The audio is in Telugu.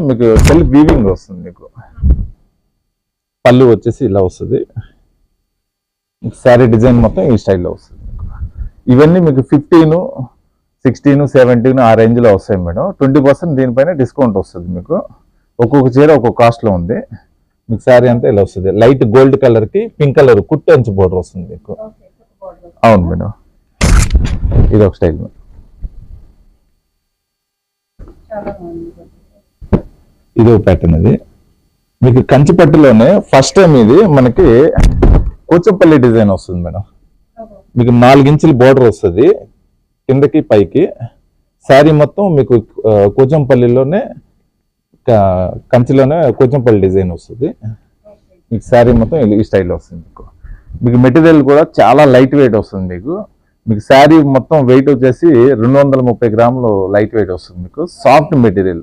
మీకు సెల్ఫ్ వీవింగ్ వస్తుంది. మీకు పళ్ళు వచ్చేసి ఇలా వస్తుంది. శారీ డిజైన్ మొత్తం ఈ స్టైల్లో వస్తుంది. ఇవన్నీ మీకు 15, 16, 17 ఆ రేంజ్లో వస్తాయి మేడం. 20% దీనిపైన డిస్కౌంట్ వస్తుంది మీకు. ఒక్కొక్క చీర ఒక్కొక్క కాస్ట్లో ఉంది. మీకు శారీ అంతా ఇలా వస్తుంది. లైట్ గోల్డ్ కలర్కి పింక్ కలర్ కుట్టు అంచు బోర్డర్ వస్తుంది మీకు. అవును మేడం, ఇది ఒక స్టైల్. ఇది ఒక ప్యాటర్న్. ఇది మీకు కంచిపట్టులోనే ఫస్ట్ టైం ఇది మనకి కూచంపల్లి డిజైన్ వస్తుంది మేడం. మీకు 4 ఇంచుల బోర్డర్ వస్తుంది కిందకి పైకి. శారీ మొత్తం మీకు కూచంపల్లిలోనే కంచిలోనే కూచంపల్లి డిజైన్ వస్తుంది. మీకు శారీ మొత్తం ఈ స్టైల్లో వస్తుంది. మీకు మెటీరియల్ కూడా చాలా లైట్ వెయిట్ వస్తుంది. మీకు శారీ మొత్తం వెయిట్ వచ్చేసి 230 గ్రాములు లైట్ వెయిట్ వస్తుంది. మీకు సాఫ్ట్ మెటీరియల్.